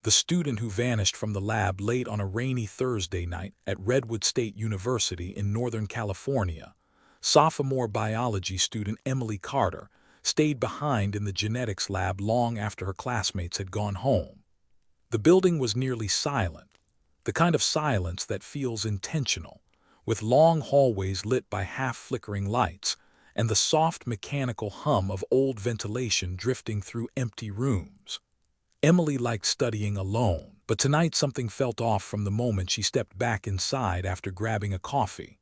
the student who vanished from the lab late on a rainy Thursday night at Redwood State University in Northern California. Sophomore biology student Emily Carter stayed behind in the genetics lab long after her classmates had gone home. The building was nearly silent, the kind of silence that feels intentional, with long hallways lit by half-flickering lights and the soft mechanical hum of old ventilation drifting through empty rooms. Emily liked studying alone, but tonight something felt off from the moment she stepped back inside after grabbing a coffee.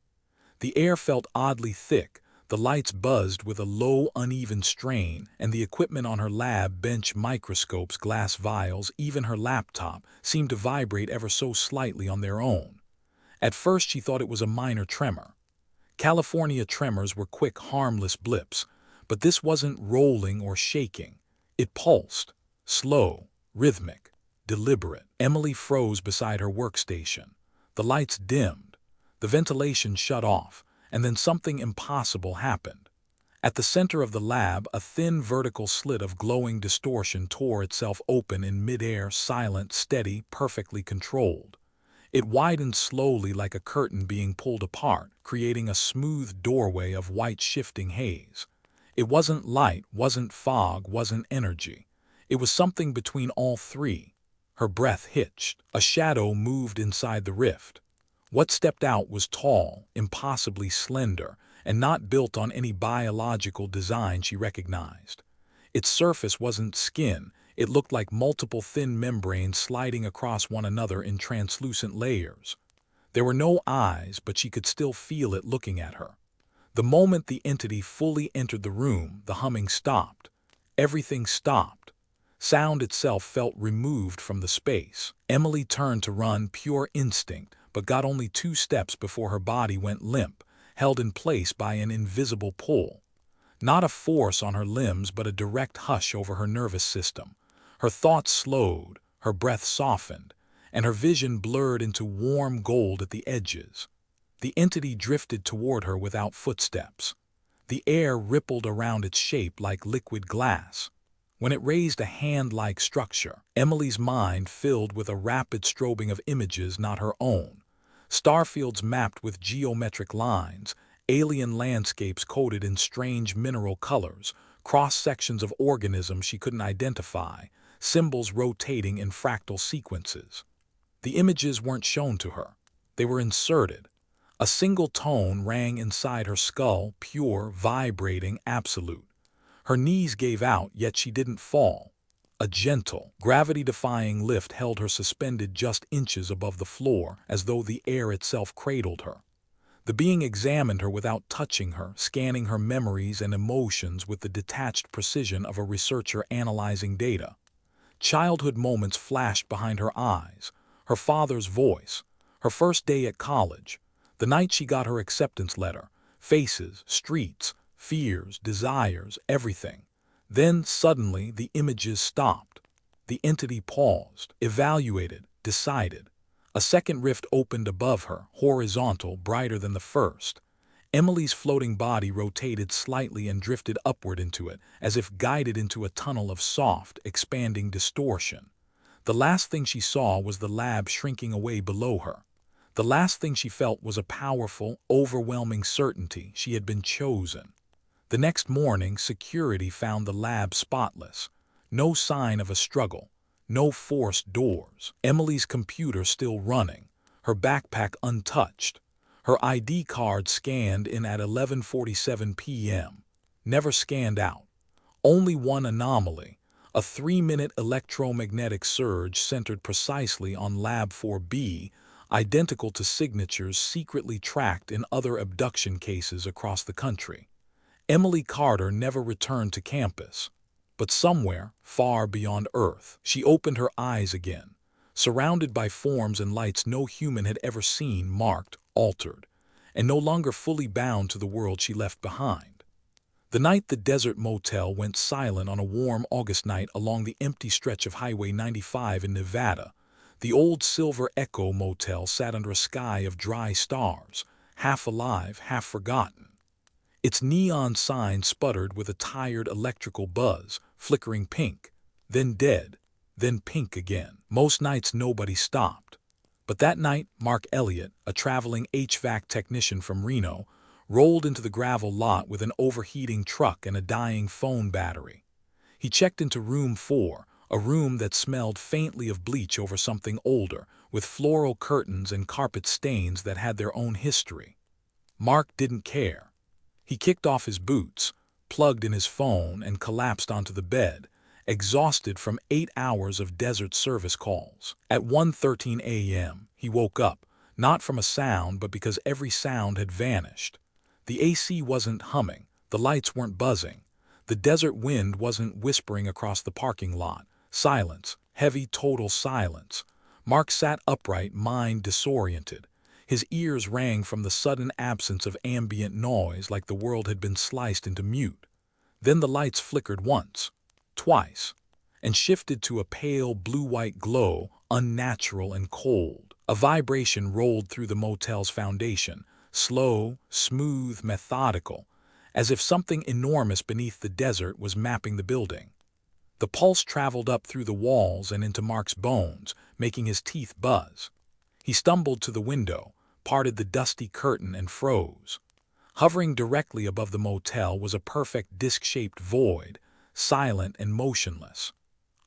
The air felt oddly thick, the lights buzzed with a low, uneven strain, and the equipment on her lab bench, microscopes, glass vials, even her laptop, seemed to vibrate ever so slightly on their own. At first she thought it was a minor tremor. California tremors were quick, harmless blips, but this wasn't rolling or shaking. It pulsed, slow, rhythmic, deliberate. Emily froze beside her workstation. The lights dimmed, the ventilation shut off, and then something impossible happened. At the center of the lab, a thin vertical slit of glowing distortion tore itself open in midair, silent, steady, perfectly controlled. It widened slowly like a curtain being pulled apart, creating a smooth doorway of white shifting haze. It wasn't light, wasn't fog, wasn't energy. It was something between all three. Her breath hitched. A shadow moved inside the rift. What stepped out was tall, impossibly slender, and not built on any biological design she recognized. Its surface wasn't skin, it looked like multiple thin membranes sliding across one another in translucent layers. There were no eyes, but she could still feel it looking at her. The moment the entity fully entered the room, the humming stopped. Everything stopped. Sound itself felt removed from the space. Emily turned to run, pure instinct, but got only 2 steps before her body went limp, held in place by an invisible pull. Not a force on her limbs, but a direct hush over her nervous system. Her thoughts slowed, her breath softened, and her vision blurred into warm gold at the edges. The entity drifted toward her without footsteps. The air rippled around its shape like liquid glass. When it raised a hand-like structure, Emily's mind filled with a rapid strobing of images not her own. Starfields mapped with geometric lines, alien landscapes coated in strange mineral colors, cross-sections of organisms she couldn't identify, symbols rotating in fractal sequences. The images weren't shown to her. They were inserted. A single tone rang inside her skull, pure, vibrating, absolute. Her knees gave out, yet she didn't fall. A gentle, gravity-defying lift held her suspended just inches above the floor, as though the air itself cradled her. The being examined her without touching her, scanning her memories and emotions with the detached precision of a researcher analyzing data. Childhood moments flashed behind her eyes. Her father's voice, her first day at college, the night she got her acceptance letter, faces, streets, fears, desires, everything. Then, suddenly, the images stopped. The entity paused, evaluated, decided. A second rift opened above her, horizontal, brighter than the first. Emily's floating body rotated slightly and drifted upward into it, as if guided into a tunnel of soft, expanding distortion. The last thing she saw was the lab shrinking away below her. The last thing she felt was a powerful, overwhelming certainty she had been chosen. The next morning, security found the lab spotless. No sign of a struggle, no forced doors. Emily's computer still running, her backpack untouched, her ID card scanned in at 11:47 p.m. Never scanned out. Only one anomaly, a 3-minute electromagnetic surge centered precisely on Lab 4B, identical to signatures secretly tracked in other abduction cases across the country. Emily Carter never returned to campus, but somewhere, far beyond Earth, she opened her eyes again, surrounded by forms and lights no human had ever seen, marked, altered, and no longer fully bound to the world she left behind. The night the desert motel went silent on a warm August night along the empty stretch of Highway 95 in Nevada, the old Silver Echo motel sat under a sky of dry stars, half alive, half forgotten. Its neon sign sputtered with a tired electrical buzz, flickering pink, then dead, then pink again. Most nights nobody stopped. But that night, Mark Elliott, a traveling HVAC technician from Reno, rolled into the gravel lot with an overheating truck and a dying phone battery. He checked into room 4, a room that smelled faintly of bleach over something older, with floral curtains and carpet stains that had their own history. Mark didn't care. He kicked off his boots, plugged in his phone, and collapsed onto the bed, exhausted from 8 hours of desert service calls. At 1:13 a.m., he woke up, not from a sound but because every sound had vanished. The AC wasn't humming, the lights weren't buzzing, the desert wind wasn't whispering across the parking lot. Silence, heavy total silence. Mark sat upright, mind disoriented. His ears rang from the sudden absence of ambient noise like the world had been sliced into mute. Then the lights flickered once, twice, and shifted to a pale blue-white glow, unnatural and cold. A vibration rolled through the motel's foundation, slow, smooth, methodical, as if something enormous beneath the desert was mapping the building. The pulse traveled up through the walls and into Mark's bones, making his teeth buzz. He stumbled to the window, parted the dusty curtain, and froze. Hovering directly above the motel was a perfect disc-shaped void, silent and motionless.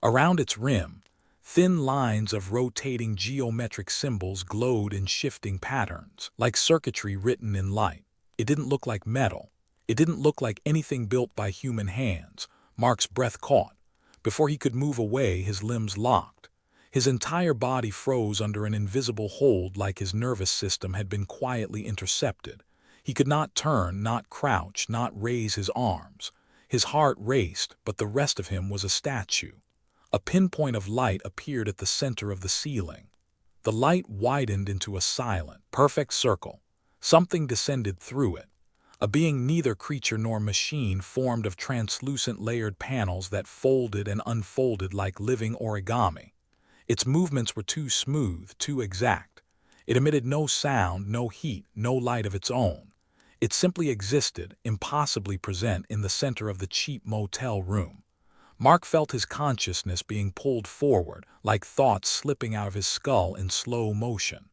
Around its rim, thin lines of rotating geometric symbols glowed in shifting patterns, like circuitry written in light. It didn't look like metal. It didn't look like anything built by human hands. Mark's breath caught. Before he could move away, his limbs locked. His entire body froze under an invisible hold, like his nervous system had been quietly intercepted. He could not turn, not crouch, not raise his arms. His heart raced, but the rest of him was a statue. A pinpoint of light appeared at the center of the ceiling. The light widened into a silent, perfect circle. Something descended through it. A being neither creature nor machine, formed of translucent layered panels that folded and unfolded like living origami. Its movements were too smooth, too exact. It emitted no sound, no heat, no light of its own. It simply existed, impossibly present, in the center of the cheap motel room. Mark felt his consciousness being pulled forward, like thoughts slipping out of his skull in slow motion.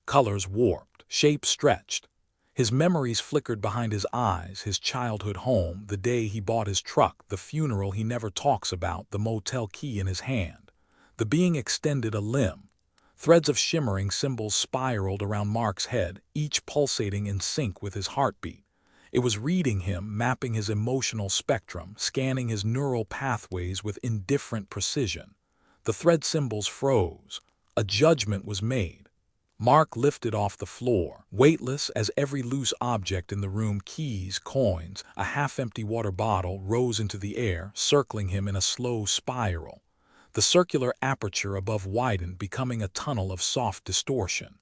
Colors warped, shapes stretched. His memories flickered behind his eyes, his childhood home, the day he bought his truck, the funeral he never talks about, the motel key in his hand. The being extended a limb. Threads of shimmering symbols spiraled around Mark's head, each pulsating in sync with his heartbeat. It was reading him, mapping his emotional spectrum, scanning his neural pathways with indifferent precision. The thread symbols froze. A judgment was made. Mark lifted off the floor, weightless as every loose object in the room. Keys, coins, a half-empty water bottle rose into the air, circling him in a slow spiral. The circular aperture above widened, becoming a tunnel of soft distortion.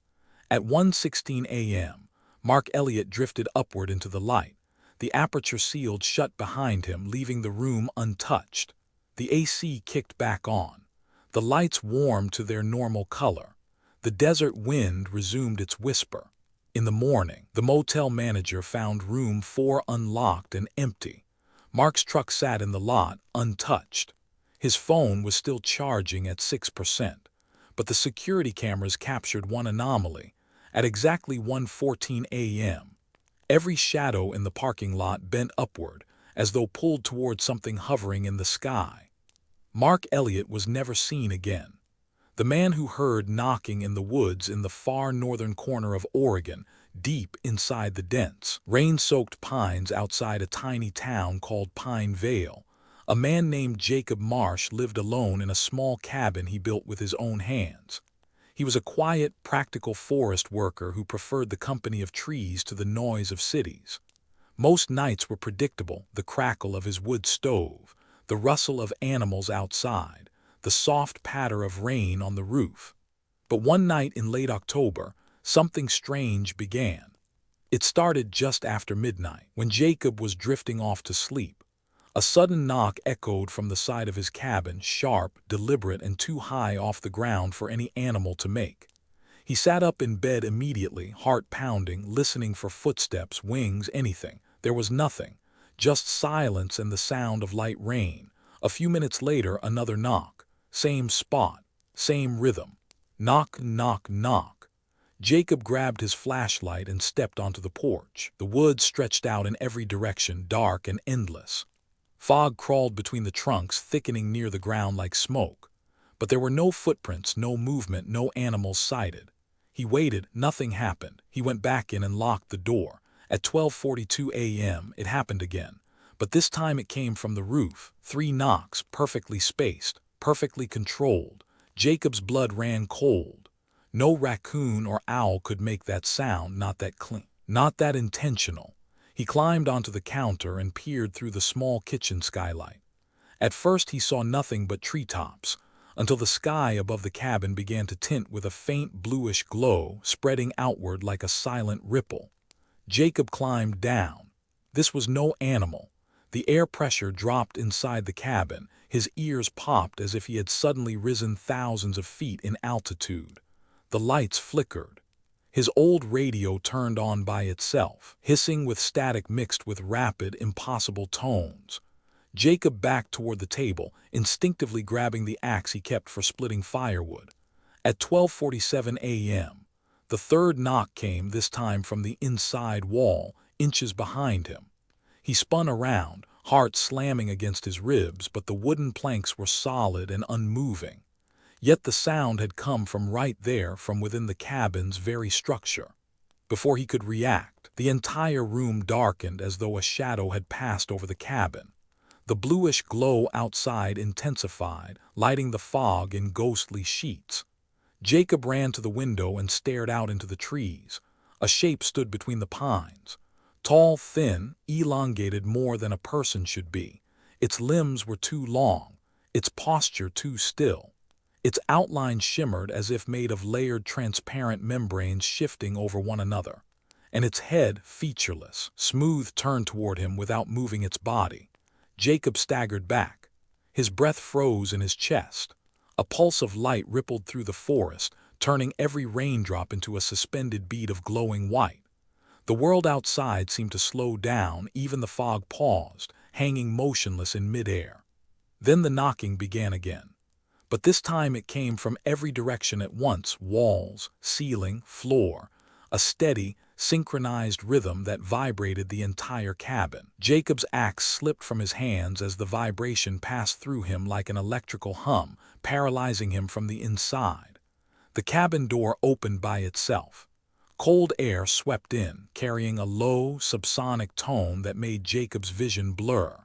At 1:16 a.m., Mark Elliott drifted upward into the light. The aperture sealed shut behind him, leaving the room untouched. The AC kicked back on. The lights warmed to their normal color. The desert wind resumed its whisper. In the morning, the motel manager found room 4 unlocked and empty. Mark's truck sat in the lot, untouched. His phone was still charging at 6%, but the security cameras captured one anomaly. At exactly 1:14 a.m., every shadow in the parking lot bent upward, as though pulled toward something hovering in the sky. Mark Elliott was never seen again. The man who heard knocking in the woods in the far northern corner of Oregon, deep inside the dense, rain-soaked pines outside a tiny town called Pine Vale. A man named Jacob Marsh lived alone in a small cabin he built with his own hands. He was a quiet, practical forest worker who preferred the company of trees to the noise of cities. Most nights were predictable: the crackle of his wood stove, the rustle of animals outside, the soft patter of rain on the roof. But one night in late October, something strange began. It started just after midnight, when Jacob was drifting off to sleep. A sudden knock echoed from the side of his cabin, sharp, deliberate, and too high off the ground for any animal to make. He sat up in bed immediately, heart pounding, listening for footsteps, wings, anything. There was nothing, just silence and the sound of light rain. A few minutes later, another knock. Same spot, same rhythm. Knock, knock, knock. Jacob grabbed his flashlight and stepped onto the porch. The woods stretched out in every direction, dark and endless. Fog crawled between the trunks, thickening near the ground like smoke. But there were no footprints, no movement, no animals sighted. He waited, nothing happened. He went back in and locked the door. At 12:42 a.m., it happened again. But this time it came from the roof. 3 knocks, perfectly spaced, perfectly controlled. Jacob's blood ran cold. No raccoon or owl could make that sound, not that clean, not that intentional. He climbed onto the counter and peered through the small kitchen skylight. At first he saw nothing but treetops, until the sky above the cabin began to tint with a faint bluish glow spreading outward like a silent ripple. Jacob climbed down. This was no animal. The air pressure dropped inside the cabin. His ears popped as if he had suddenly risen thousands of feet in altitude. The lights flickered. His old radio turned on by itself, hissing with static mixed with rapid, impossible tones. Jacob backed toward the table, instinctively grabbing the axe he kept for splitting firewood. At 12:47 a.m., the third knock came, this time from the inside wall, inches behind him. He spun around, heart slamming against his ribs, but the wooden planks were solid and unmoving. Yet the sound had come from right there, from within the cabin's very structure. Before he could react, the entire room darkened as though a shadow had passed over the cabin. The bluish glow outside intensified, lighting the fog in ghostly sheets. Jacob ran to the window and stared out into the trees. A shape stood between the pines. Tall, thin, elongated more than a person should be. Its limbs were too long, its posture too still. Its outline shimmered as if made of layered transparent membranes shifting over one another. And its head, featureless, smooth, turned toward him without moving its body. Jacob staggered back. His breath froze in his chest. A pulse of light rippled through the forest, turning every raindrop into a suspended bead of glowing white. The world outside seemed to slow down, even the fog paused, hanging motionless in midair. Then the knocking began again. But this time it came from every direction at once, walls, ceiling, floor, a steady, synchronized rhythm that vibrated the entire cabin. Jacob's axe slipped from his hands as the vibration passed through him like an electrical hum, paralyzing him from the inside. The cabin door opened by itself. Cold air swept in, carrying a low, subsonic tone that made Jacob's vision blur.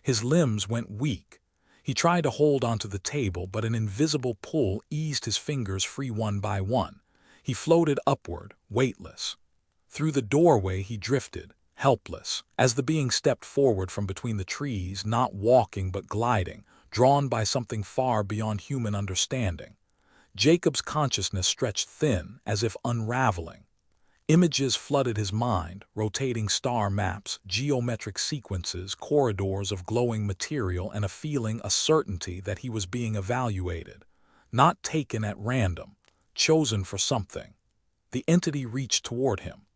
His limbs went weak. He tried to hold onto the table, but an invisible pull eased his fingers free one by one. He floated upward, weightless. Through the doorway he drifted, helpless, as the being stepped forward from between the trees, not walking but gliding, drawn by something far beyond human understanding. Jacob's consciousness stretched thin, as if unraveling. Images flooded his mind, rotating star maps, geometric sequences, corridors of glowing material, and a certainty that he was being evaluated. Not taken at random, chosen for something. The entity reached toward him.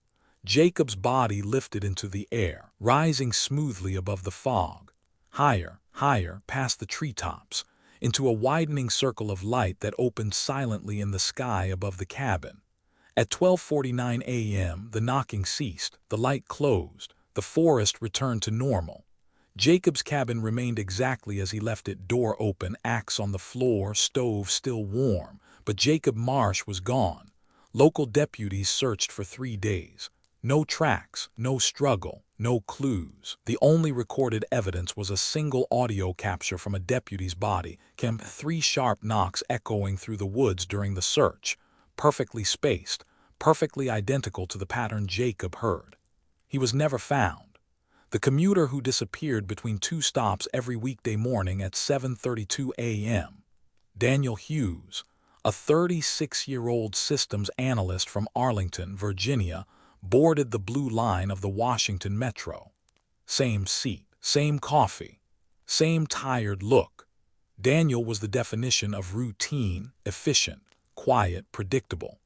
Jacob's body lifted into the air, rising smoothly above the fog. Higher, higher, past the treetops, into a widening circle of light that opened silently in the sky above the cabin. At 12:49 a.m., the knocking ceased, the light closed, the forest returned to normal. Jacob's cabin remained exactly as he left it, door open, axe on the floor, stove still warm, but Jacob Marsh was gone. Local deputies searched for 3 days. No tracks, no struggle, no clues. The only recorded evidence was a single audio capture from a deputy's body, 3 sharp knocks echoing through the woods during the search. Perfectly spaced, perfectly identical to the pattern Jacob heard. He was never found. The commuter who disappeared between 2 stops every weekday morning at 7:32 a.m. Daniel Hughes, a 36-year-old systems analyst from Arlington, Virginia, boarded the blue line of the Washington Metro. Same seat, same coffee, same tired look. Daniel was the definition of routine, efficient, quiet, predictable.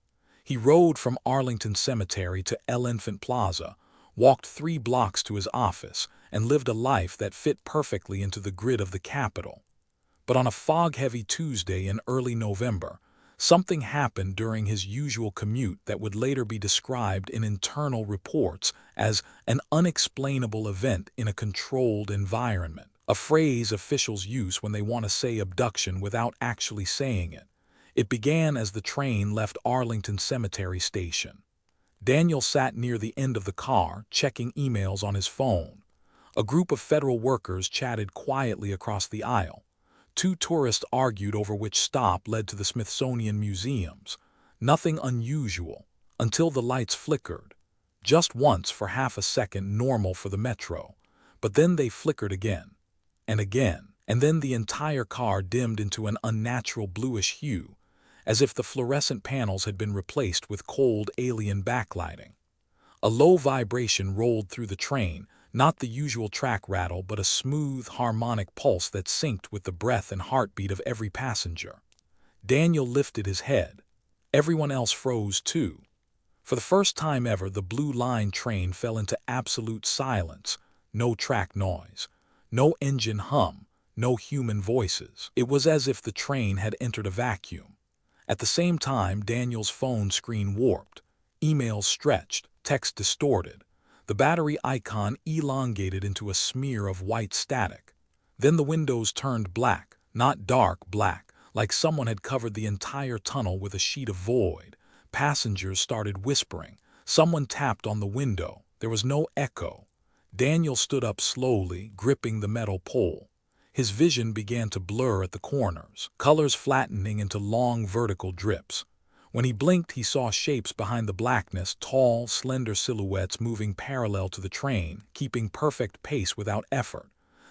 He rode from Arlington Cemetery to Elephant Plaza, walked 3 blocks to his office, and lived a life that fit perfectly into the grid of the capital. But on a fog-heavy Tuesday in early November, something happened during his usual commute that would later be described in internal reports as an unexplainable event in a controlled environment, a phrase officials use when they want to say abduction without actually saying it. It began as the train left Arlington Cemetery Station. Daniel sat near the end of the car, checking emails on his phone. A group of federal workers chatted quietly across the aisle. Two tourists argued over which stop led to the Smithsonian museums. Nothing unusual, until the lights flickered. Just once for half a second, normal for the metro. But then they flickered again, and then the entire car dimmed into an unnatural bluish hue, as if the fluorescent panels had been replaced with cold alien backlighting. A low vibration rolled through the train, not the usual track rattle but a smooth, harmonic pulse that synced with the breath and heartbeat of every passenger. Daniel lifted his head. Everyone else froze too. For the first time ever, the Blue Line train fell into absolute silence. No track noise, no engine hum, no human voices. It was as if the train had entered a vacuum. At the same time, Daniel's phone screen warped. Emails stretched, text distorted. The battery icon elongated into a smear of white static. Then the windows turned black, not dark black, like someone had covered the entire tunnel with a sheet of void. Passengers started whispering. Someone tapped on the window. There was no echo. Daniel stood up slowly, gripping the metal pole. His vision began to blur at the corners, colors flattening into long vertical drips. When he blinked, he saw shapes behind the blackness, tall, slender silhouettes moving parallel to the train, keeping perfect pace without effort.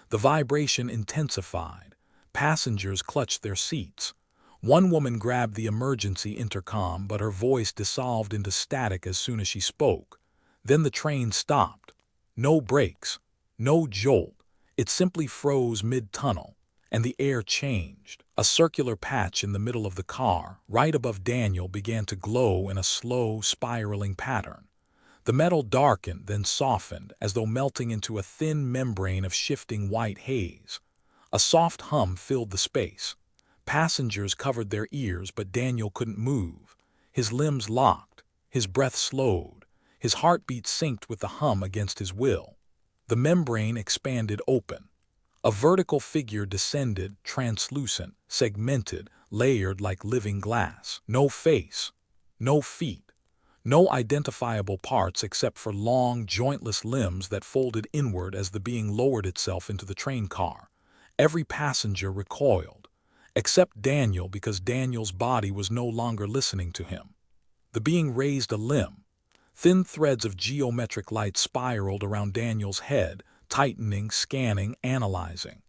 The vibration intensified. Passengers clutched their seats. One woman grabbed the emergency intercom, but her voice dissolved into static as soon as she spoke. Then the train stopped. No brakes, no jolt. It simply froze mid-tunnel, and the air changed. A circular patch in the middle of the car, right above Daniel, began to glow in a slow, spiraling pattern. The metal darkened, then softened, as though melting into a thin membrane of shifting white haze. A soft hum filled the space. Passengers covered their ears, but Daniel couldn't move. His limbs locked, his breath slowed, his heartbeat synced with the hum against his will. The membrane expanded open. A vertical figure descended, translucent, segmented, layered like living glass. No face, no feet, no identifiable parts except for long, jointless limbs that folded inward as the being lowered itself into the train car. Every passenger recoiled, except Daniel, because Daniel's body was no longer listening to him. The being raised a limb. Thin threads of geometric light spiraled around Daniel's head, tightening, scanning, analyzing.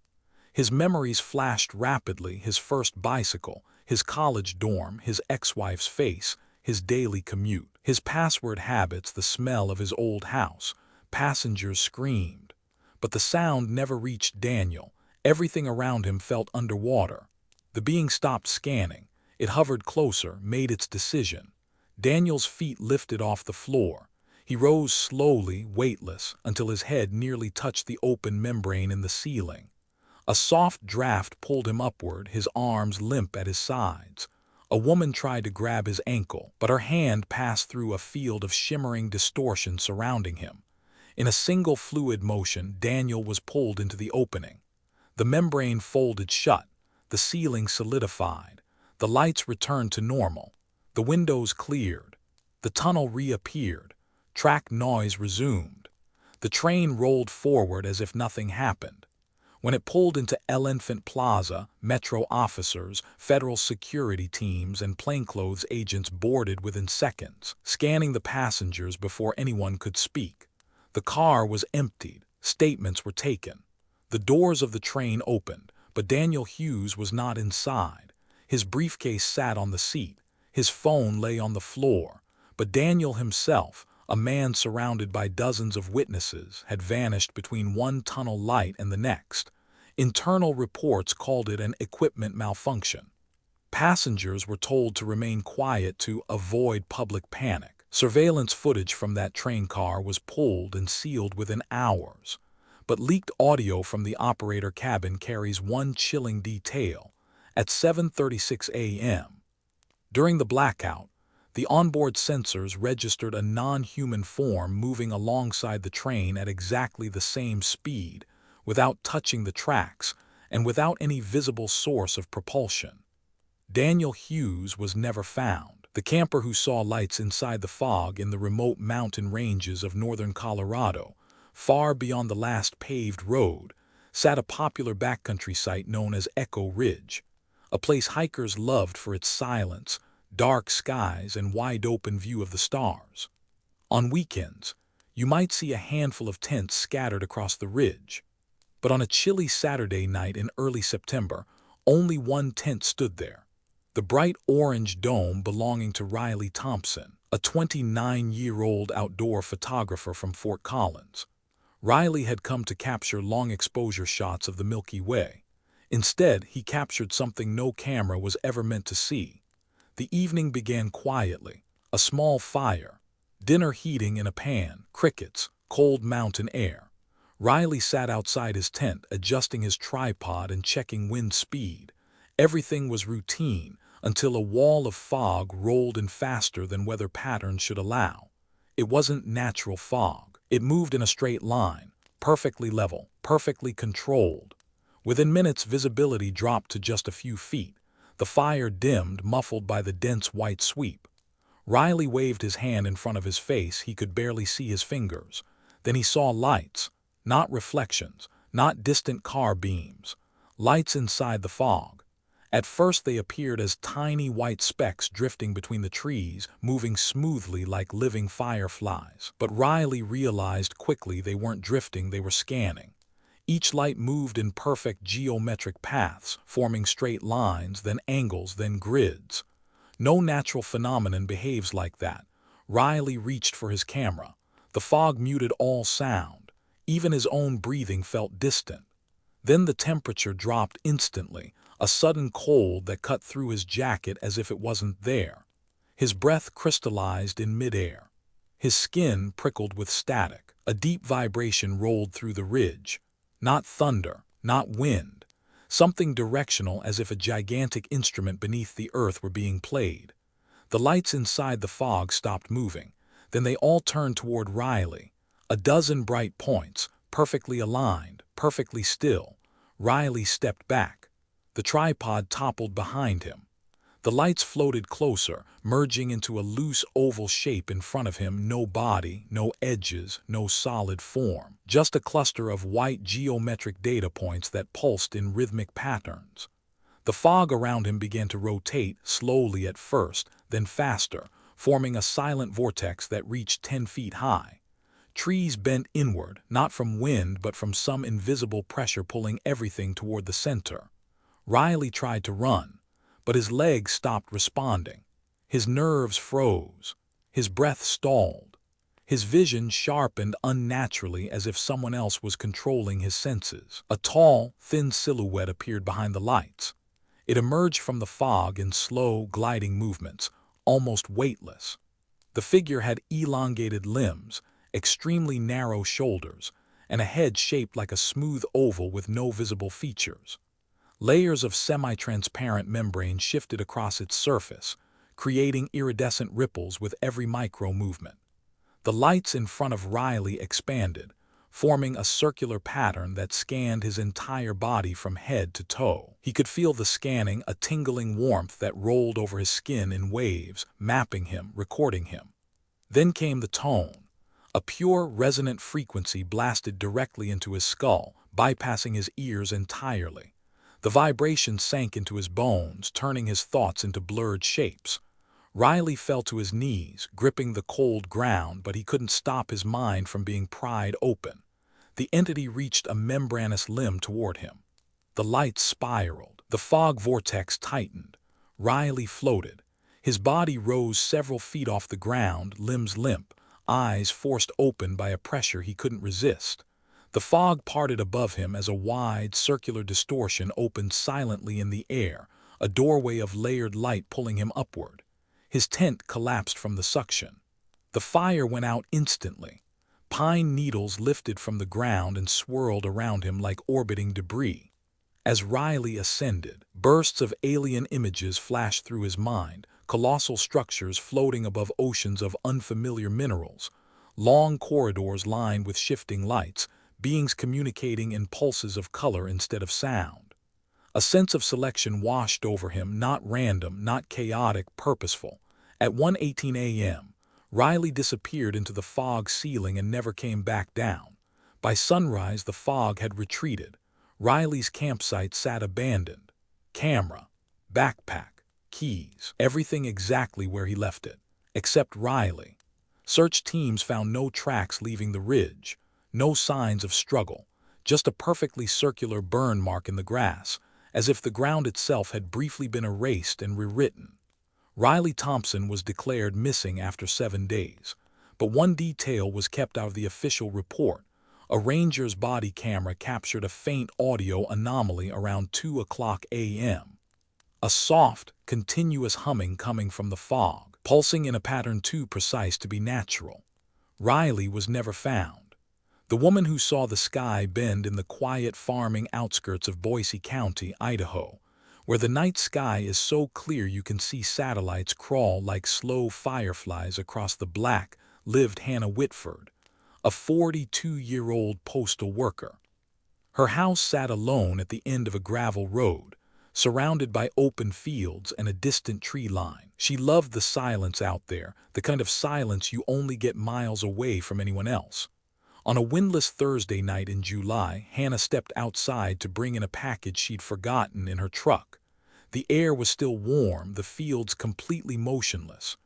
His memories flashed rapidly: his first bicycle, his college dorm, his ex-wife's face, his daily commute, his password habits, the smell of his old house. Passengers screamed. But the sound never reached Daniel. Everything around him felt underwater. The being stopped scanning. It hovered closer, made its decision. Daniel's feet lifted off the floor. He rose slowly, weightless, until his head nearly touched the open membrane in the ceiling. A soft draft pulled him upward, his arms limp at his sides. A woman tried to grab his ankle, but her hand passed through a field of shimmering distortion surrounding him. In a single fluid motion, Daniel was pulled into the opening. The membrane folded shut. The ceiling solidified. The lights returned to normal. The windows cleared. The tunnel reappeared. Track noise resumed. The train rolled forward as if nothing happened. When it pulled into Elephant Plaza, Metro officers, federal security teams, and plainclothes agents boarded within seconds, scanning the passengers before anyone could speak. The car was emptied. Statements were taken. The doors of the train opened, but Daniel Hughes was not inside. His briefcase sat on the seat. His phone lay on the floor. But Daniel himself, a man surrounded by dozens of witnesses, had vanished between one tunnel light and the next. Internal reports called it an equipment malfunction. Passengers were told to remain quiet to avoid public panic. Surveillance footage from that train car was pulled and sealed within hours. But leaked audio from the operator cabin carries one chilling detail. At 7:36 a.m., during the blackout, the onboard sensors registered a non-human form moving alongside the train at exactly the same speed, without touching the tracks and without any visible source of propulsion. Daniel Hughes was never found. The camper who saw lights inside the fog in the remote mountain ranges of northern Colorado, far beyond the last paved road, sat a popular backcountry site known as Echo Ridge, a place hikers loved for its silence, dark skies, and wide-open view of the stars. On weekends, you might see a handful of tents scattered across the ridge. But on a chilly Saturday night in early September, only one tent stood there. The bright orange dome belonging to Riley Thompson, a 29-year-old outdoor photographer from Fort Collins. Riley had come to capture long-exposure shots of the Milky Way. Instead, he captured something no camera was ever meant to see. The evening began quietly, a small fire, dinner heating in a pan, crickets, cold mountain air. Riley sat outside his tent, adjusting his tripod and checking wind speed. Everything was routine until a wall of fog rolled in faster than weather patterns should allow. It wasn't natural fog. It moved in a straight line, perfectly level, perfectly controlled. Within minutes, visibility dropped to just a few feet. The fire dimmed, muffled by the dense white sweep. Riley waved his hand in front of his face. He could barely see his fingers. Then he saw lights, not reflections, not distant car beams. Lights inside the fog. At first they appeared as tiny white specks drifting between the trees, moving smoothly like living fireflies. But Riley realized quickly they weren't drifting, they were scanning. Each light moved in perfect geometric paths, forming straight lines, then angles, then grids. No natural phenomenon behaves like that. Riley reached for his camera. The fog muted all sound. Even his own breathing felt distant. Then the temperature dropped instantly, a sudden cold that cut through his jacket as if it wasn't there. His breath crystallized in midair. His skin prickled with static. A deep vibration rolled through the ridge. Not thunder, not wind. Something directional, as if a gigantic instrument beneath the earth were being played. The lights inside the fog stopped moving. Then they all turned toward Riley. A dozen bright points, perfectly aligned, perfectly still. Riley stepped back. The tripod toppled behind him. The lights floated closer, merging into a loose oval shape in front of him. No body, no edges, no solid form. Just a cluster of white geometric data points that pulsed in rhythmic patterns. The fog around him began to rotate, slowly at first, then faster, forming a silent vortex that reached 10 feet high. Trees bent inward, not from wind but from some invisible pressure pulling everything toward the center. Riley tried to run, but his legs stopped responding. His nerves froze. His breath stalled. His vision sharpened unnaturally, as if someone else was controlling his senses. A tall, thin silhouette appeared behind the lights. It emerged from the fog in slow, gliding movements, almost weightless. The figure had elongated limbs, extremely narrow shoulders, and a head shaped like a smooth oval with no visible features. Layers of semi-transparent membrane shifted across its surface, creating iridescent ripples with every micro-movement. The lights in front of Riley expanded, forming a circular pattern that scanned his entire body from head to toe. He could feel the scanning, a tingling warmth that rolled over his skin in waves, mapping him, recording him. Then came the tone. A pure, resonant frequency blasted directly into his skull, bypassing his ears entirely. The vibration sank into his bones, turning his thoughts into blurred shapes. Riley fell to his knees, gripping the cold ground, but he couldn't stop his mind from being pried open. The entity reached a membranous limb toward him. The lights spiraled. The fog vortex tightened. Riley floated. His body rose several feet off the ground, limbs limp, eyes forced open by a pressure he couldn't resist. The fog parted above him as a wide, circular distortion opened silently in the air, a doorway of layered light pulling him upward. His tent collapsed from the suction. The fire went out instantly. Pine needles lifted from the ground and swirled around him like orbiting debris. As Riley ascended, bursts of alien images flashed through his mind, colossal structures floating above oceans of unfamiliar minerals, long corridors lined with shifting lights, beings communicating in pulses of color instead of sound. A sense of selection washed over him, not random, not chaotic, purposeful. At 1:18 a.m., Riley disappeared into the fog ceiling and never came back down. By sunrise, the fog had retreated. Riley's campsite sat abandoned. Camera, backpack, keys, everything exactly where he left it. Except Riley. Search teams found no tracks leaving the ridge, no signs of struggle, just a perfectly circular burn mark in the grass, as if the ground itself had briefly been erased and rewritten. Riley Thompson was declared missing after 7 days, but one detail was kept out of the official report. A ranger's body camera captured a faint audio anomaly around 2 a.m. A soft, continuous humming coming from the fog, pulsing in a pattern too precise to be natural. Riley was never found. The woman who saw the sky bend in the quiet farming outskirts of Boise County, Idaho, where the night sky is so clear you can see satellites crawl like slow fireflies across the black, lived Hannah Whitford, a 42-year-old postal worker. Her house sat alone at the end of a gravel road, surrounded by open fields and a distant tree line. She loved the silence out there, the kind of silence you only get miles away from anyone else. On a windless Thursday night in July, Hannah stepped outside to bring in a package she'd forgotten in her truck. The air was still warm, the fields completely motionless.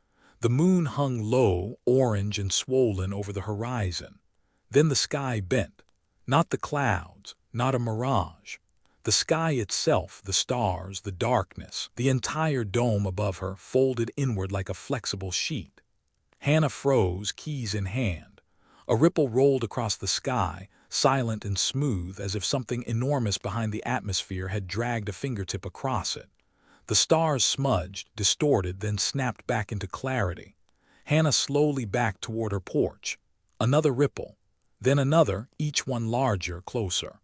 The moon hung low, orange and swollen over the horizon. Then the sky bent. Not the clouds, not a mirage. The sky itself, the stars, the darkness, the entire dome above her folded inward like a flexible sheet. Hannah froze, keys in hand. A ripple rolled across the sky, silent and smooth, as if something enormous behind the atmosphere had dragged a fingertip across it. The stars smudged, distorted, then snapped back into clarity. Hannah slowly backed toward her porch. Another ripple. Then another, each one larger, closer.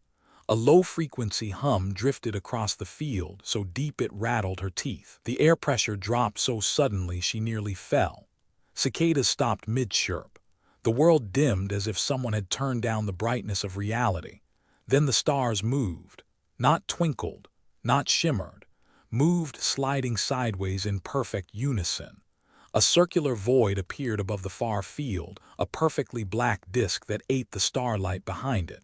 A low-frequency hum drifted across the field, so deep it rattled her teeth. The air pressure dropped so suddenly she nearly fell. Cicadas stopped mid-chirp. The world dimmed as if someone had turned down the brightness of reality. Then the stars moved. Not twinkled, not shimmered. Moved, sliding sideways in perfect unison. A circular void appeared above the far field, a perfectly black disk that ate the starlight behind it.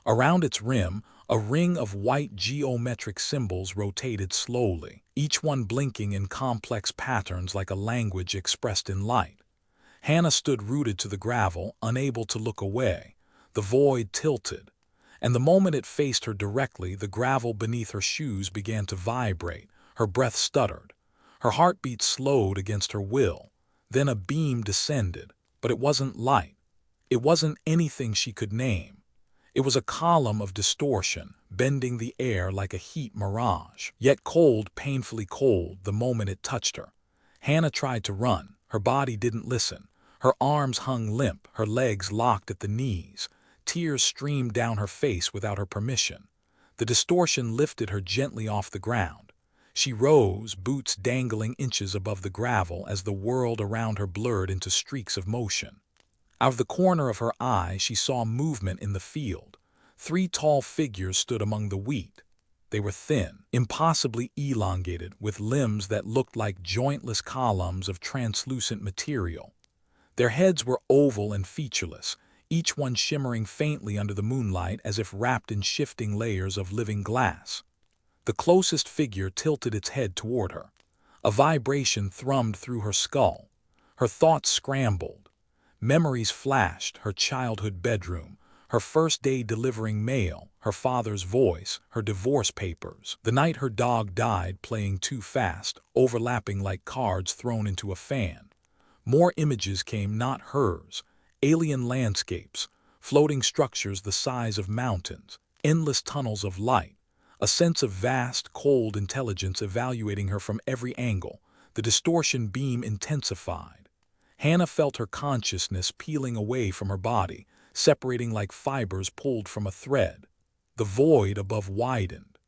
Around its rim, a ring of white geometric symbols rotated slowly, each one blinking in complex patterns like a language expressed in light. Hannah stood rooted to the gravel, unable to look away. The void tilted, and the moment it faced her directly, the gravel beneath her shoes began to vibrate. Her breath stuttered. Her heartbeat slowed against her will. Then a beam descended, but it wasn't light. It wasn't anything she could name. It was a column of distortion, bending the air like a heat mirage, yet cold, painfully cold, the moment it touched her. Hannah tried to run. Her body didn't listen. Her arms hung limp, her legs locked at the knees. Tears streamed down her face without her permission. The distortion lifted her gently off the ground. She rose, boots dangling inches above the gravel as the world around her blurred into streaks of motion. Out of the corner of her eye, she saw movement in the field. 3 tall figures stood among the wheat. They were thin, impossibly elongated, with limbs that looked like jointless columns of translucent material. Their heads were oval and featureless, each one shimmering faintly under the moonlight as if wrapped in shifting layers of living glass. The closest figure tilted its head toward her. A vibration thrummed through her skull. Her thoughts scrambled. Memories flashed, her childhood bedroom, her first day delivering mail, her father's voice, her divorce papers, the night her dog died playing too fast, overlapping like cards thrown into a fan. More images came, not hers. Alien landscapes, floating structures the size of mountains, endless tunnels of light, a sense of vast, cold intelligence evaluating her from every angle. The distortion beam intensified. Hannah felt her consciousness peeling away from her body, separating like fibers pulled from a thread. The void above widened.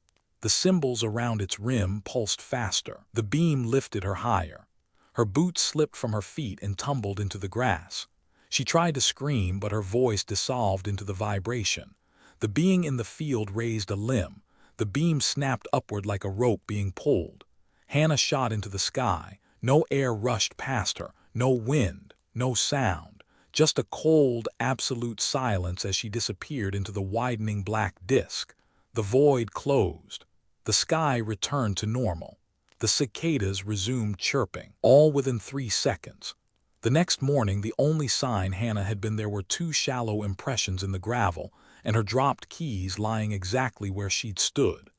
The symbols around its rim pulsed faster. The beam lifted her higher. Her boots slipped from her feet and tumbled into the grass. She tried to scream, but her voice dissolved into the vibration. The being in the field raised a limb. The beam snapped upward like a rope being pulled. Hannah shot into the sky. No air rushed past her, no wind, no sound. Just a cold, absolute silence as she disappeared into the widening black disk. The void closed. The sky returned to normal. The cicadas resumed chirping, all within 3 seconds. The next morning, the only sign Hannah had been there were 2 shallow impressions in the gravel, and her dropped keys lying exactly where she'd stood.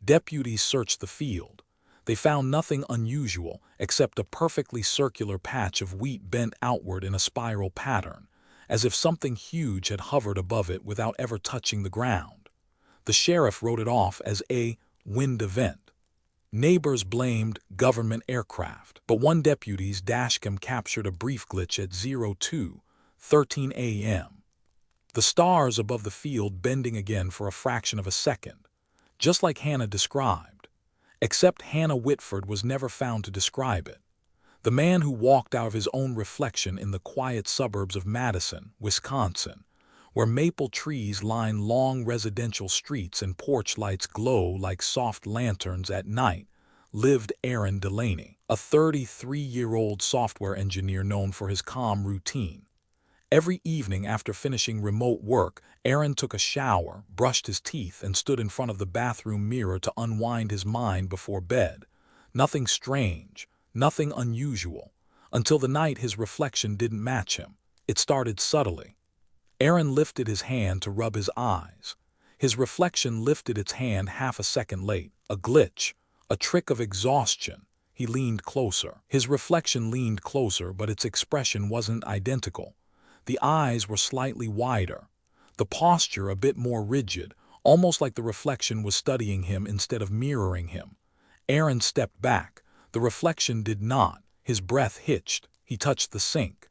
Deputies searched the field. They found nothing unusual except a perfectly circular patch of wheat bent outward in a spiral pattern, as if something huge had hovered above it without ever touching the ground. The sheriff wrote it off as a wind event. Neighbors blamed government aircraft, but one deputy's dashcam captured a brief glitch at 02:13 a.m. The stars above the field bending again for a fraction of a second, just like Hannah described. Except Hannah Whitford was never found to describe it. The man who walked out of his own reflection in the quiet suburbs of Madison, Wisconsin, where maple trees line long residential streets and porch lights glow like soft lanterns at night, lived Aaron Delaney, a 33-year-old software engineer known for his calm routine. Every evening after finishing remote work, Aaron took a shower, brushed his teeth, and stood in front of the bathroom mirror to unwind his mind before bed. Nothing strange, nothing unusual, until the night his reflection didn't match him. It started subtly. Aaron lifted his hand to rub his eyes. His reflection lifted its hand half a second late. A glitch, a trick of exhaustion. He leaned closer. His reflection leaned closer, but its expression wasn't identical. The eyes were slightly wider, the posture a bit more rigid, almost like the reflection was studying him instead of mirroring him. Aaron stepped back. The reflection did not. His breath hitched. He touched the sink.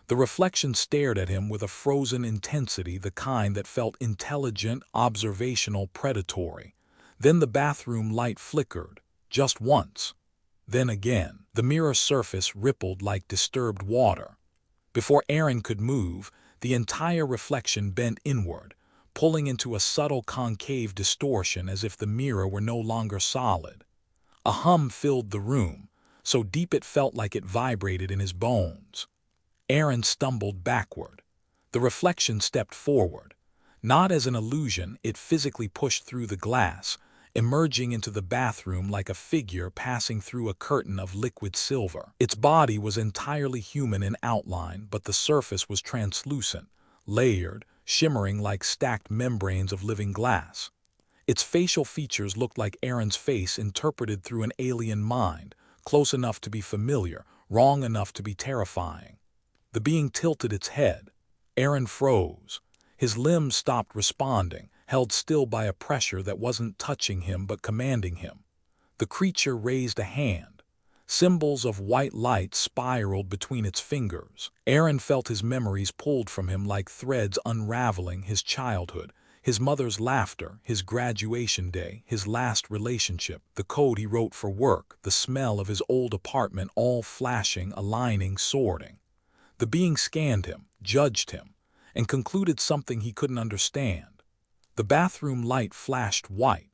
The reflection stared at him with a frozen intensity, the kind that felt intelligent, observational, predatory. Then the bathroom light flickered, just once. Then again. The mirror surface rippled like disturbed water. Before Aaron could move, the entire reflection bent inward, pulling into a subtle concave distortion as if the mirror were no longer solid. A hum filled the room, so deep it felt like it vibrated in his bones. Aaron stumbled backward. The reflection stepped forward. Not as an illusion, it physically pushed through the glass, emerging into the bathroom like a figure passing through a curtain of liquid silver. Its body was entirely human in outline, but the surface was translucent, layered, shimmering like stacked membranes of living glass. Its facial features looked like Aaron's face interpreted through an alien mind, close enough to be familiar, wrong enough to be terrifying. The being tilted its head. Aaron froze. His limbs stopped responding, held still by a pressure that wasn't touching him but commanding him. The creature raised a hand. Symbols of white light spiraled between its fingers. Aaron felt his memories pulled from him like threads unraveling: his childhood, his mother's laughter, his graduation day, his last relationship, the code he wrote for work, the smell of his old apartment, all flashing, aligning, sorting. The being scanned him, judged him, and concluded something he couldn't understand. The bathroom light flashed white.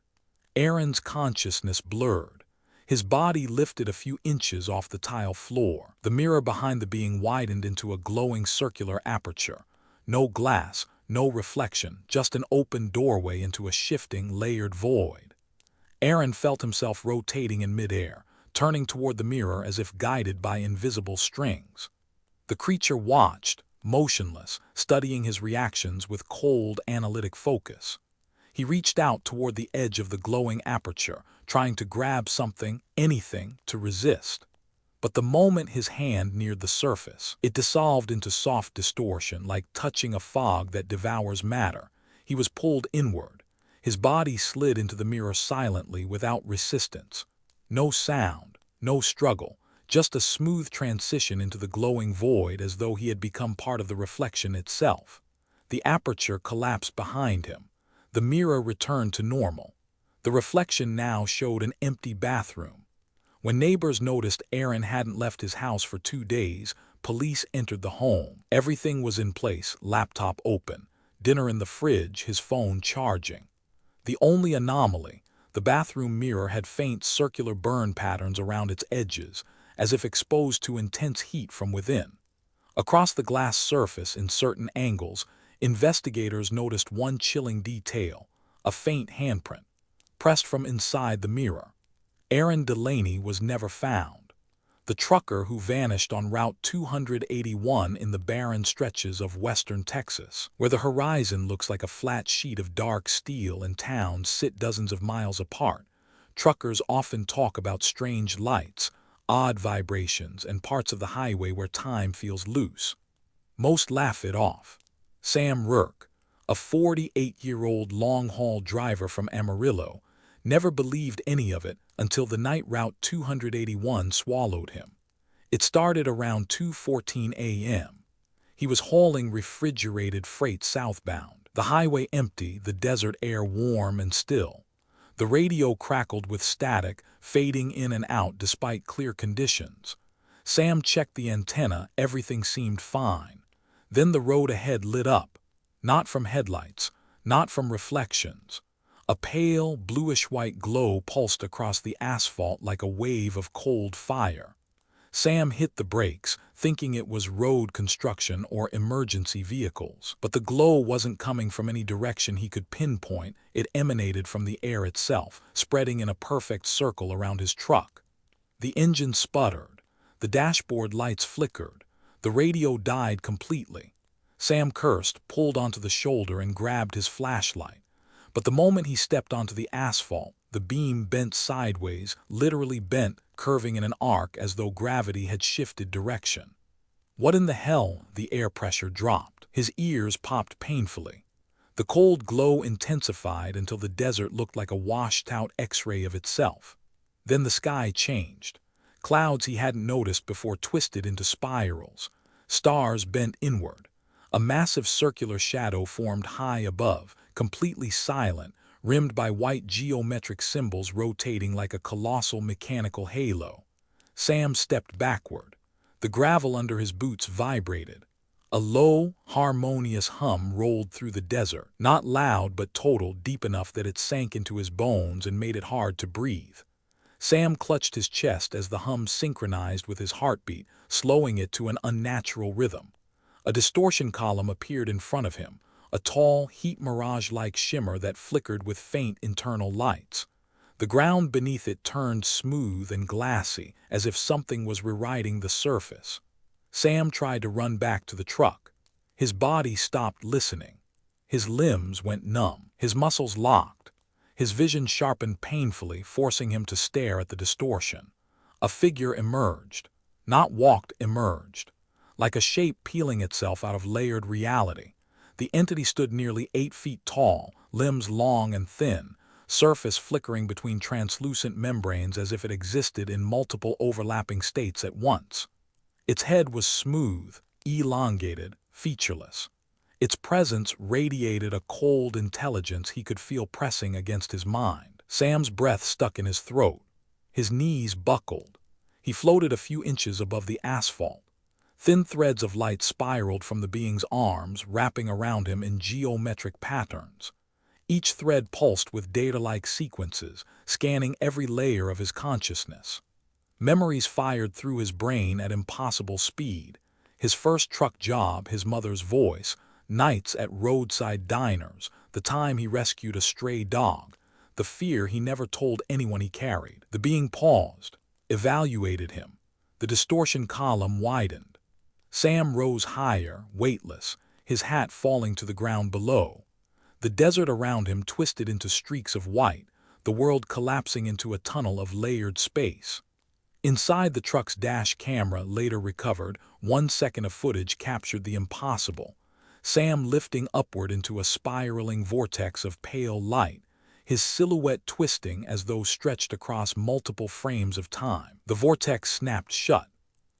Aaron's consciousness blurred. His body lifted a few inches off the tile floor. The mirror behind the being widened into a glowing circular aperture. No glass, no reflection, just an open doorway into a shifting, layered void. Aaron felt himself rotating in midair, turning toward the mirror as if guided by invisible strings. The creature watched, motionless, studying his reactions with cold, analytic focus. He reached out toward the edge of the glowing aperture, trying to grab something, anything, to resist. But the moment his hand neared the surface, it dissolved into soft distortion, like touching a fog that devours matter. He was pulled inward. His body slid into the mirror silently, without resistance. No sound, no struggle. Just a smooth transition into the glowing void, as though he had become part of the reflection itself. The aperture collapsed behind him. The mirror returned to normal. The reflection now showed an empty bathroom. When neighbors noticed Aaron hadn't left his house for 2 days, police entered the home. Everything was in place, laptop open, dinner in the fridge, his phone charging. The only anomaly, the bathroom mirror had faint circular burn patterns around its edges, as if exposed to intense heat from within. Across the glass surface in certain angles, investigators noticed one chilling detail, a faint handprint, pressed from inside the mirror. Aaron Delaney was never found. The trucker who vanished on Route 281 in the barren stretches of western Texas, where the horizon looks like a flat sheet of dark steel and towns sit dozens of miles apart. Truckers often talk about strange lights, odd vibrations, and parts of the highway where time feels loose. Most laugh it off. Sam Rourke, a 48-year-old long-haul driver from Amarillo, never believed any of it until the night Route 281 swallowed him. It started around 2:14 a.m. He was hauling refrigerated freight southbound, the highway empty, the desert air warm and still. The radio crackled with static, fading in and out despite clear conditions. Sam checked the antenna, everything seemed fine. Then the road ahead lit up, not from headlights, not from reflections. A pale, bluish-white glow pulsed across the asphalt like a wave of cold fire. Sam hit the brakes, thinking it was road construction or emergency vehicles. But the glow wasn't coming from any direction he could pinpoint. It emanated from the air itself, spreading in a perfect circle around his truck. The engine sputtered. The dashboard lights flickered. The radio died completely. Sam cursed, pulled onto the shoulder, and grabbed his flashlight. But the moment he stepped onto the asphalt, the beam bent sideways, literally bent, curving in an arc as though gravity had shifted direction. What in the hell? The air pressure dropped. His ears popped painfully. The cold glow intensified until the desert looked like a washed-out X-ray of itself. Then the sky changed. Clouds he hadn't noticed before twisted into spirals. Stars bent inward. A massive circular shadow formed high above, completely silent, rimmed by white geometric symbols rotating like a colossal mechanical halo. Sam stepped backward. The gravel under his boots vibrated. A low, harmonious hum rolled through the desert, not loud but total, deep enough that it sank into his bones and made it hard to breathe. Sam clutched his chest as the hum synchronized with his heartbeat, slowing it to an unnatural rhythm. A distortion column appeared in front of him, a tall, heat mirage-like shimmer that flickered with faint internal lights. The ground beneath it turned smooth and glassy, as if something was rewriting the surface. Sam tried to run back to the truck. His body stopped listening. His limbs went numb. His muscles locked. His vision sharpened painfully, forcing him to stare at the distortion. A figure emerged. Not walked, emerged. Like a shape peeling itself out of layered reality. The entity stood nearly 8 feet tall, limbs long and thin, surface flickering between translucent membranes as if it existed in multiple overlapping states at once. Its head was smooth, elongated, featureless. Its presence radiated a cold intelligence he could feel pressing against his mind. Sam's breath stuck in his throat. His knees buckled. He floated a few inches above the asphalt. Thin threads of light spiraled from the being's arms, wrapping around him in geometric patterns. Each thread pulsed with data-like sequences, scanning every layer of his consciousness. Memories fired through his brain at impossible speed. His first truck job, his mother's voice, nights at roadside diners, the time he rescued a stray dog, the fear he never told anyone he carried. The being paused, evaluated him. The distortion column widened. Sam rose higher, weightless, his hat falling to the ground below. The desert around him twisted into streaks of white, the world collapsing into a tunnel of layered space. Inside the truck's dash camera, later recovered, 1 second of footage captured the impossible. Sam lifting upward into a spiraling vortex of pale light, his silhouette twisting as though stretched across multiple frames of time. The vortex snapped shut.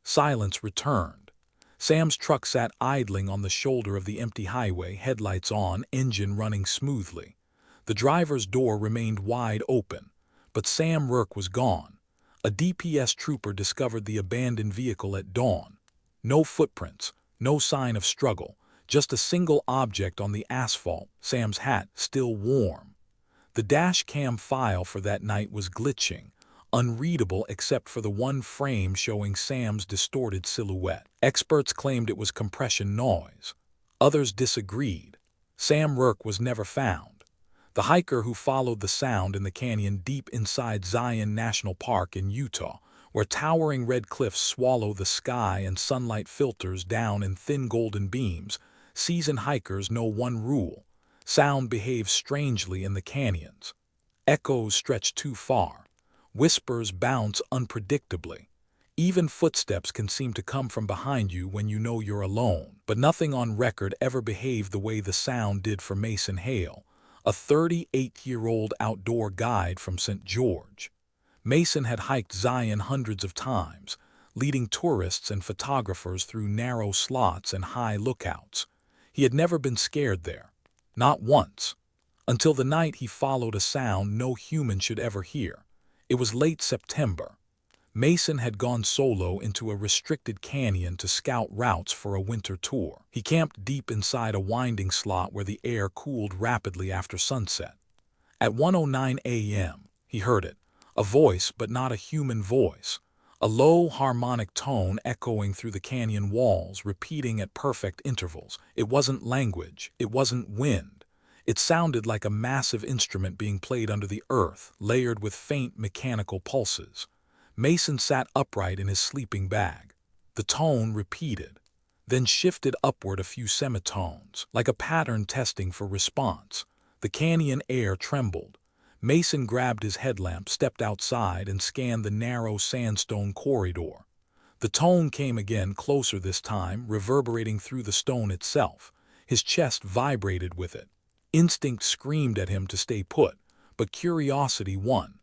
Silence returned. Sam's truck sat idling on the shoulder of the empty highway, headlights on, engine running smoothly. The driver's door remained wide open, but Sam Rourke was gone. A DPS trooper discovered the abandoned vehicle at dawn. No footprints, no sign of struggle, just a single object on the asphalt, Sam's hat still warm. The dash cam file for that night was glitching, unreadable except for the one frame showing Sam's distorted silhouette. Experts claimed it was compression noise. Others disagreed. Sam Rourke was never found. The hiker who followed the sound in the canyon deep inside Zion National Park in Utah, where towering red cliffs swallow the sky and sunlight filters down in thin golden beams, seasoned hikers know one rule: sound behaves strangely in the canyons. Echoes stretch too far. Whispers bounce unpredictably. Even footsteps can seem to come from behind you when you know you're alone. But nothing on record ever behaved the way the sound did for Mason Hale, a 38-year-old outdoor guide from St. George. Mason had hiked Zion hundreds of times, leading tourists and photographers through narrow slots and high lookouts. He had never been scared there. Not once. Until the night he followed a sound no human should ever hear. It was late September. Mason had gone solo into a restricted canyon to scout routes for a winter tour. He camped deep inside a winding slot where the air cooled rapidly after sunset. At 1:09 a.m., he heard it, a voice but not a human voice, a low harmonic tone echoing through the canyon walls, repeating at perfect intervals. It wasn't language, it wasn't wind. It sounded like a massive instrument being played under the earth, layered with faint mechanical pulses. Mason sat upright in his sleeping bag. The tone repeated, then shifted upward a few semitones, like a pattern testing for response. The canyon air trembled. Mason grabbed his headlamp, stepped outside, and scanned the narrow sandstone corridor. The tone came again, closer this time, reverberating through the stone itself. His chest vibrated with it. Instinct screamed at him to stay put, but curiosity won.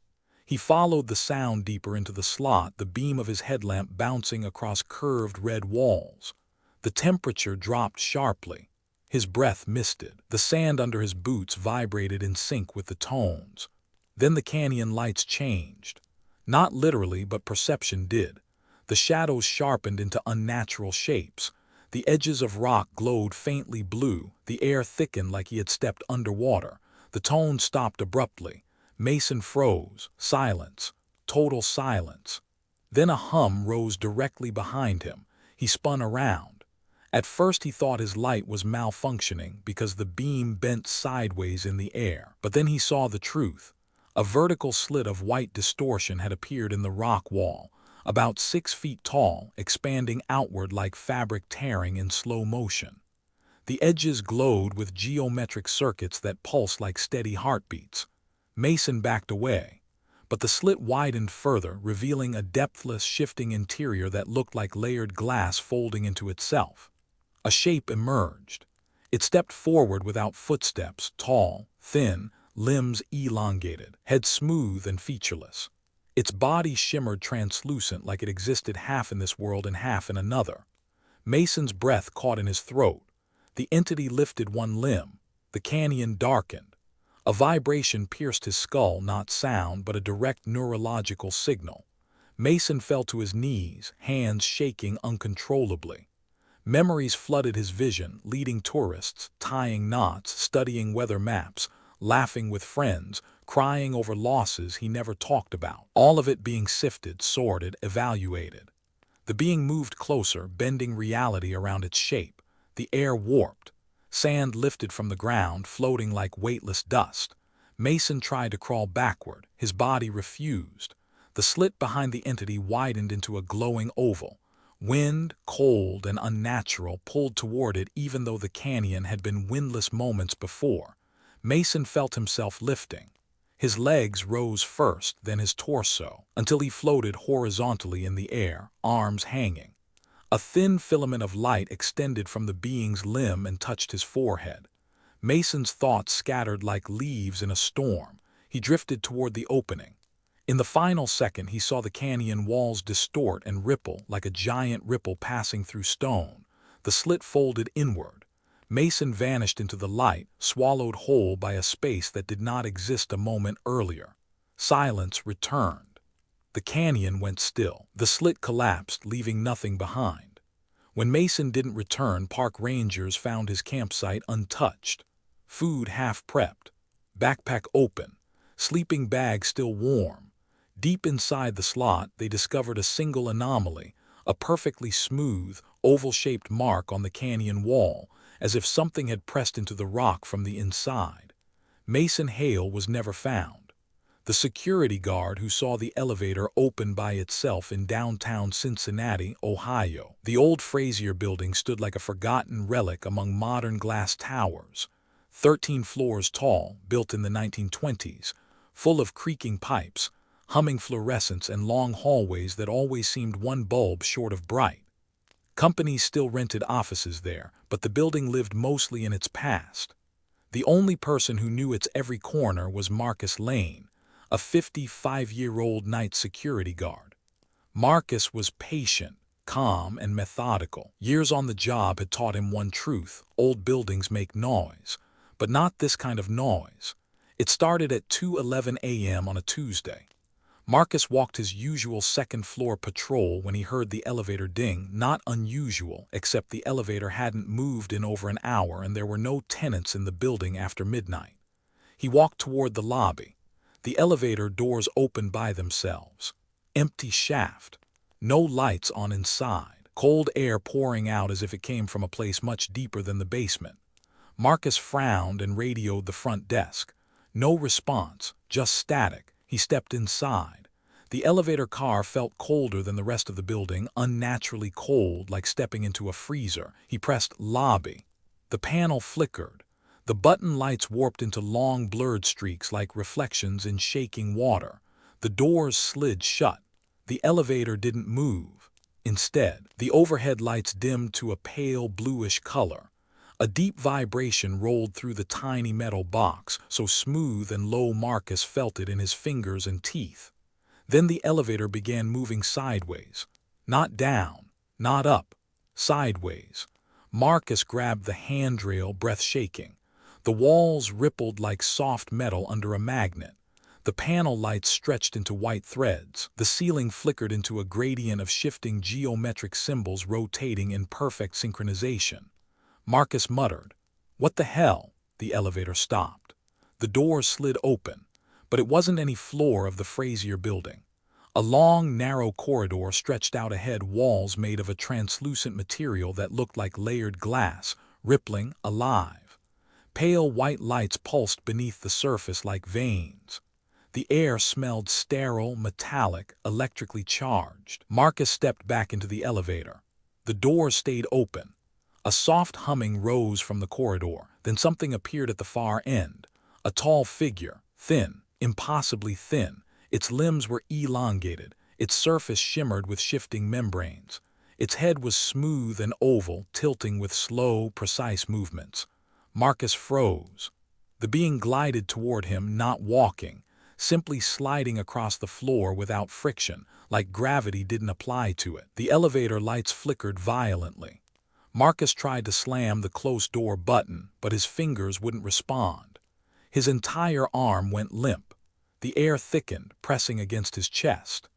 He followed the sound deeper into the slot, the beam of his headlamp bouncing across curved red walls. The temperature dropped sharply. His breath misted. The sand under his boots vibrated in sync with the tones. Then the canyon lights changed. Not literally, but perception did. The shadows sharpened into unnatural shapes. The edges of rock glowed faintly blue. The air thickened like he had stepped underwater. The tone stopped abruptly. Mason froze. Silence. Total silence. Then a hum rose directly behind him. He spun around. At first he thought his light was malfunctioning because the beam bent sideways in the air. But then he saw the truth. A vertical slit of white distortion had appeared in the rock wall, about 6 feet tall, expanding outward like fabric tearing in slow motion. The edges glowed with geometric circuits that pulsed like steady heartbeats. Mason backed away, but the slit widened further, revealing a depthless, shifting interior that looked like layered glass folding into itself. A shape emerged. It stepped forward without footsteps, tall, thin, limbs elongated, head smooth and featureless. Its body shimmered translucent, like it existed half in this world and half in another. Mason's breath caught in his throat. The entity lifted one limb. The canyon darkened. A vibration pierced his skull, not sound, but a direct neurological signal. Mason fell to his knees, hands shaking uncontrollably. Memories flooded his vision, leading tourists, tying knots, studying weather maps, laughing with friends, crying over losses he never talked about. All of it being sifted, sorted, evaluated. The being moved closer, bending reality around its shape. The air warped. Sand lifted from the ground, floating like weightless dust. Mason tried to crawl backward. His body refused. The slit behind the entity widened into a glowing oval. Wind, cold and unnatural, pulled toward it even though the canyon had been windless moments before. Mason felt himself lifting. His legs rose first, then his torso, until he floated horizontally in the air, arms hanging. A thin filament of light extended from the being's limb and touched his forehead. Mason's thoughts scattered like leaves in a storm. He drifted toward the opening. In the final second, he saw the canyon walls distort and ripple like a giant ripple passing through stone. The slit folded inward. Mason vanished into the light, swallowed whole by a space that did not exist a moment earlier. Silence returned. The canyon went still. The slit collapsed, leaving nothing behind. When Mason didn't return, park rangers found his campsite untouched. Food half prepped. Backpack open. Sleeping bag still warm. Deep inside the slot, they discovered a single anomaly, a perfectly smooth, oval-shaped mark on the canyon wall, as if something had pressed into the rock from the inside. Mason Hale was never found. The security guard who saw the elevator open by itself in downtown Cincinnati, Ohio. The old Frazier building stood like a forgotten relic among modern glass towers. 13 floors tall, built in the 1920s, full of creaking pipes, humming fluorescents and long hallways that always seemed one bulb short of bright. Companies still rented offices there, but the building lived mostly in its past. The only person who knew its every corner was Marcus Lane, a 55-year-old night security guard. Marcus was patient, calm, and methodical. Years on the job had taught him one truth: old buildings make noise, but not this kind of noise. It started at 2:11 a.m. on a Tuesday. Marcus walked his usual second-floor patrol when he heard the elevator ding. Not unusual, except the elevator hadn't moved in over an hour and there were no tenants in the building after midnight. He walked toward the lobby. The elevator doors opened by themselves. Empty shaft. No lights on inside. Cold air pouring out as if it came from a place much deeper than the basement. Marcus frowned and radioed the front desk. No response, just static. He stepped inside. The elevator car felt colder than the rest of the building, unnaturally cold, like stepping into a freezer. He pressed lobby. The panel flickered. The button lights warped into long blurred streaks like reflections in shaking water. The doors slid shut. The elevator didn't move. Instead, the overhead lights dimmed to a pale bluish color. A deep vibration rolled through the tiny metal box, so smooth and low Marcus felt it in his fingers and teeth. Then the elevator began moving sideways. Not down, not up, sideways. Marcus grabbed the handrail, breath shaking. The walls rippled like soft metal under a magnet. The panel lights stretched into white threads. The ceiling flickered into a gradient of shifting geometric symbols rotating in perfect synchronization. Marcus muttered, "What the hell?" The elevator stopped. The doors slid open, but it wasn't any floor of the Frazier building. A long, narrow corridor stretched out ahead, walls made of a translucent material that looked like layered glass, rippling, alive. Pale white lights pulsed beneath the surface like veins. The air smelled sterile, metallic, electrically charged. Marcus stepped back into the elevator. The doors stayed open. A soft humming rose from the corridor, then something appeared at the far end. A tall figure, thin, impossibly thin. Its limbs were elongated, its surface shimmered with shifting membranes. Its head was smooth and oval, tilting with slow, precise movements. Marcus froze. The being glided toward him, not walking, simply sliding across the floor without friction, like gravity didn't apply to it. The elevator lights flickered violently. Marcus tried to slam the closed door button, but his fingers wouldn't respond. His entire arm went limp. The air thickened, pressing against his chest.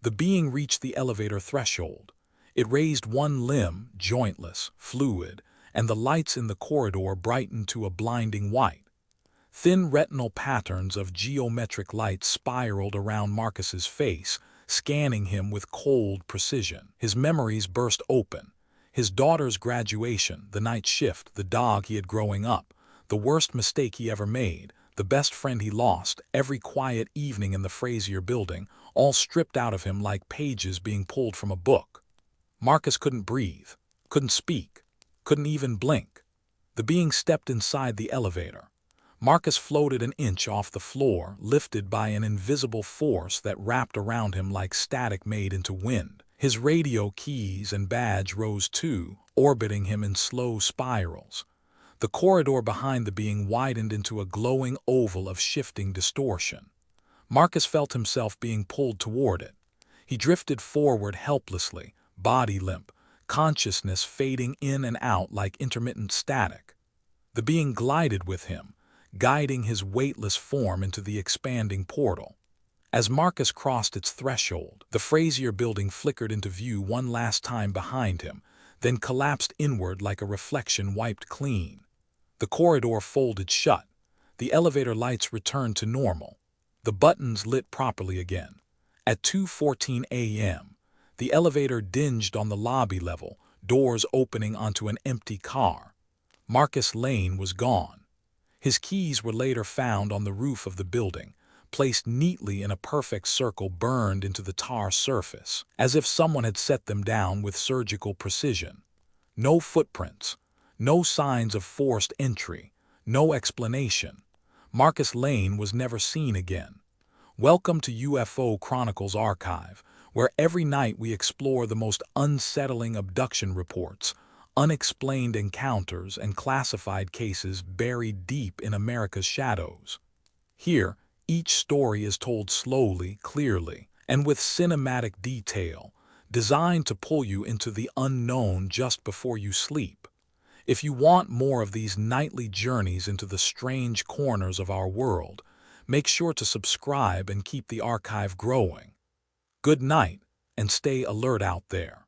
The being reached the elevator threshold. It raised one limb, jointless, fluid, and the lights in the corridor brightened to a blinding white. Thin retinal patterns of geometric light spiraled around Marcus's face, scanning him with cold precision. His memories burst open. His daughter's graduation, the night shift, the dog he had growing up, the worst mistake he ever made, the best friend he lost, every quiet evening in the Frazier building, all stripped out of him like pages being pulled from a book. Marcus couldn't breathe, couldn't speak, couldn't even blink. The being stepped inside the elevator. Marcus floated an inch off the floor, lifted by an invisible force that wrapped around him like static made into wind. His radio keys and badge rose too, orbiting him in slow spirals. The corridor behind the being widened into a glowing oval of shifting distortion. Marcus felt himself being pulled toward it. He drifted forward helplessly, body limp, consciousness fading in and out like intermittent static. The being glided with him, guiding his weightless form into the expanding portal. As Marcus crossed its threshold, the Frazier building flickered into view one last time behind him, then collapsed inward like a reflection wiped clean. The corridor folded shut. The elevator lights returned to normal. The buttons lit properly again. At 2:14 a.m., the elevator dinged on the lobby level, doors opening onto an empty car. Marcus Lane was gone. His keys were later found on the roof of the building, placed neatly in a perfect circle burned into the tar surface, as if someone had set them down with surgical precision. No footprints, no signs of forced entry, no explanation. Marcus Lane was never seen again. Welcome to UFO Chronicles Archive, where every night we explore the most unsettling abduction reports, unexplained encounters, and classified cases buried deep in America's shadows. Here, each story is told slowly, clearly, and with cinematic detail, designed to pull you into the unknown just before you sleep. If you want more of these nightly journeys into the strange corners of our world, make sure to subscribe and keep the archive growing. Good night, and stay alert out there.